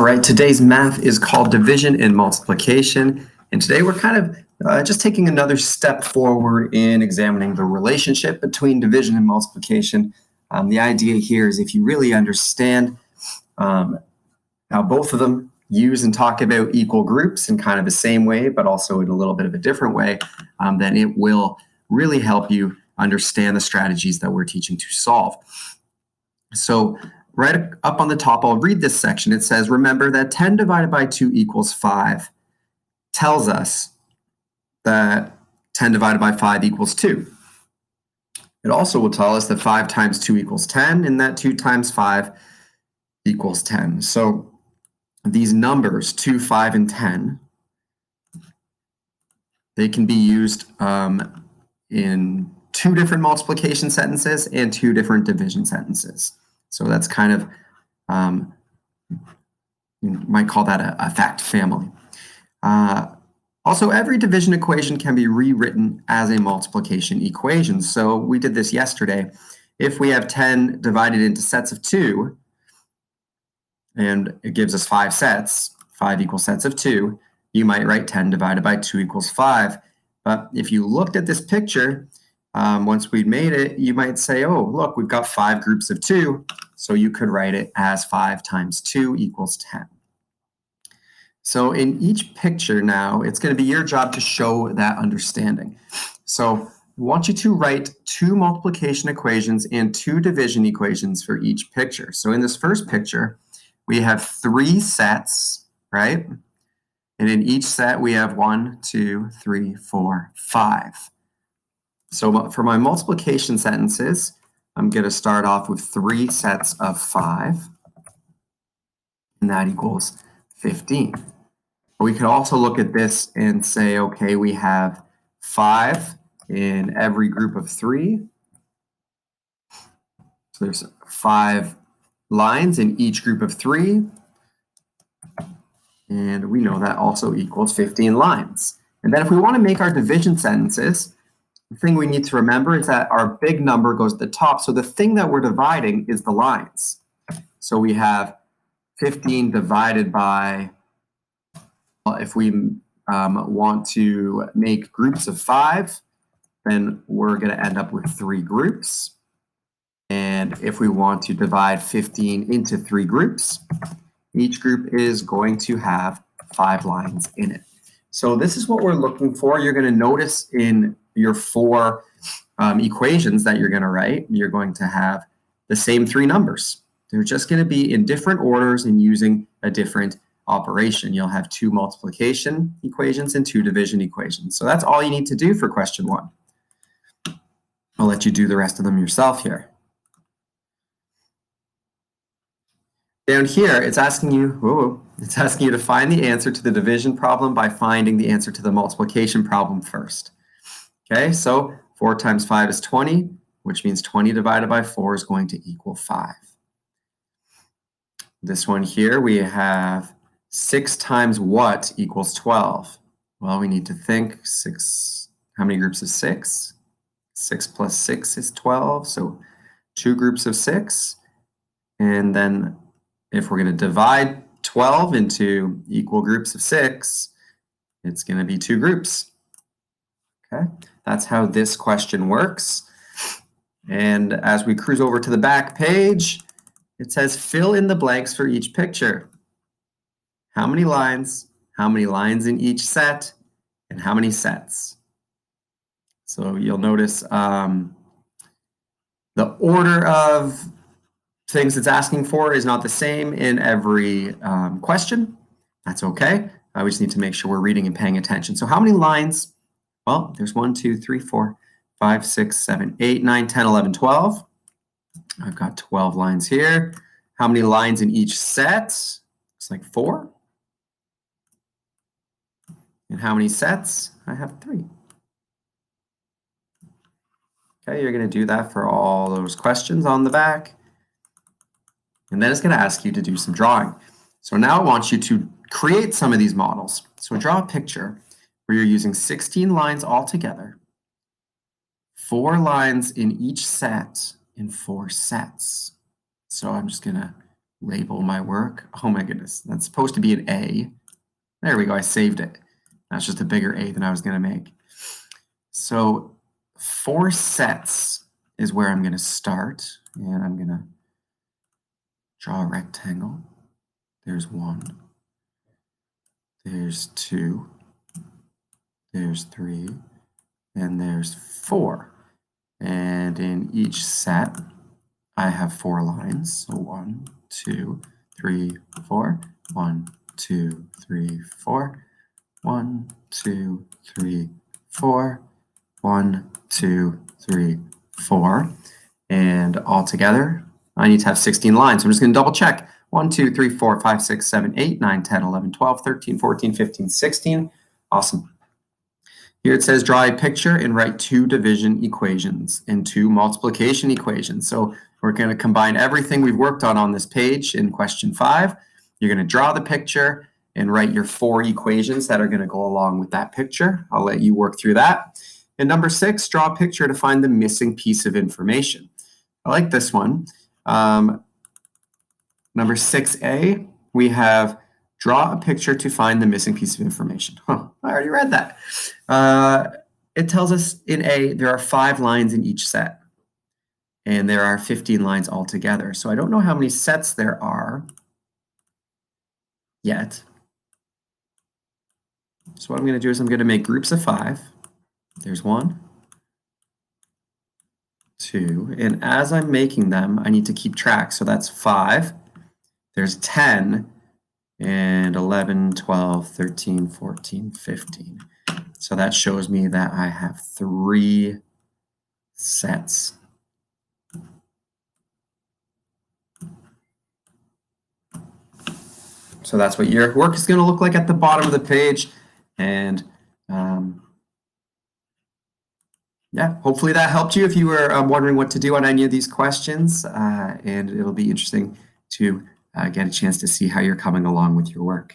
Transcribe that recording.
All right, today's math is called division and multiplication. And today we're kind of just taking another step forward in examining the relationship between division and multiplication. The idea here is if you really understand how both of them use and talk about equal groups in kind of the same way, but also in a little bit of a different way, then it will really help you understand the strategies that we're teaching to solve. So right up on the top, I'll read this section. It says, remember that 10 divided by 2 equals 5 tells us that 10 divided by 5 equals 2. It also will tell us that 5 times 2 equals 10 and that 2 times 5 equals 10. So these numbers, 2, 5, and 10, they can be used in 2 different multiplication sentences and 2 different division sentences. So that's kind of, you might call that a fact family. Also, every division equation can be rewritten as a multiplication equation. So we did this yesterday. If we have 10 divided into sets of 2, and it gives us 5 sets, 5 equal sets of 2, you might write 10 divided by 2 equals 5. But if you looked at this picture, once we made it, you might say, oh, look, we've got 5 groups of 2. So you could write it as 5 times 2 equals 10. So in each picture now, it's going to be your job to show that understanding. So I want you to write 2 multiplication equations and 2 division equations for each picture. So in this first picture, we have 3 sets, right? And in each set, we have 1, 2, 3, 4, 5. So for my multiplication sentences, I'm going to start off with 3 sets of 5, and that equals 15. We could also look at this and say, okay, we have 5 in every group of 3. So there's 5 lines in each group of 3. And we know that also equals 15 lines. And then if we want to make our division sentences, the thing we need to remember is that our big number goes to the top. So the thing that we're dividing is the lines. So we have 15 divided by, well, if we want to make groups of 5, then we're going to end up with 3 groups. And if we want to divide 15 into 3 groups, each group is going to have 5 lines in it. So this is what we're looking for. You're going to notice in your 4 equations that you're going to write, you're going to have the same 3 numbers. They're just going to be in different orders and using a different operation. You'll have 2 multiplication equations and 2 division equations. So that's all you need to do for question 1. I'll let you do the rest of them yourself here. Down here, it's asking you to find the answer to the division problem by finding the answer to the multiplication problem first. Okay, so 4 times 5 is 20, which means 20 divided by 4 is going to equal 5. This one here, we have 6 times what equals 12? Well, we need to think 6, how many groups of 6? 6 plus 6 is 12, so 2 groups of 6. And then if we're going to divide 12 into equal groups of 6, it's going to be 2 groups. Okay, that's how this question works. And as we cruise over to the back page, it says fill in the blanks for each picture. How many lines in each set, and how many sets? So you'll notice the order of things it's asking for is not the same in every question. That's okay. We just need to make sure we're reading and paying attention. So how many lines? Well, there's 1, 2, 3, 4, 5, 6, 7, 8, 9, 10, 11, 12. I've got 12 lines here. How many lines in each set? It's like 4. And how many sets? I have 3. Okay, you're going to do that for all those questions on the back. And then it's going to ask you to do some drawing. So now I want you to create some of these models. So draw a picture where you're using 16 lines altogether, 4 lines in each set, in 4 sets. So I'm just going to label my work. Oh my goodness, that's supposed to be an A. There we go, I saved it. That's just a bigger A than I was gonna make. So 4 sets is where I'm gonna start, and I'm gonna draw a rectangle. There's 1, there's 2, there's 3, and there's 4. And in each set, I have 4 lines. So 1, 2, 3, 4. 1, 2, 3, 4. 1, 2, 3, 4. 1, 2, 3, 4. And all together, I need to have 16 lines. So I'm just going to double check. 1, 2, 3, 4, 5, 6, 7, 8, 9, 10, 11, 12, 13, 14, 15, 16. Awesome. Here it says draw a picture and write 2 division equations and 2 multiplication equations. So we're going to combine everything we've worked on this page in question 5. You're going to draw the picture and write your 4 equations that are going to go along with that picture. I'll let you work through that. And number 6, draw a picture to find the missing piece of information. I like this one. Number 6A, we have draw a picture to find the missing piece of information. I already read that. It tells us in A, there are 5 lines in each set. And there are 15 lines altogether. So I don't know how many sets there are yet. So what I'm going to do is I'm going to make groups of 5. There's 1, 2, and as I'm making them, I need to keep track. So that's 5. There's 10, and 11, 12, 13, 14, 15. So that shows me that I have 3 sets. So that's what your work is going to look like at the bottom of the page. And yeah, hopefully that helped you if you were wondering what to do on any of these questions. And it'll be interesting to get a chance to see how you're coming along with your work.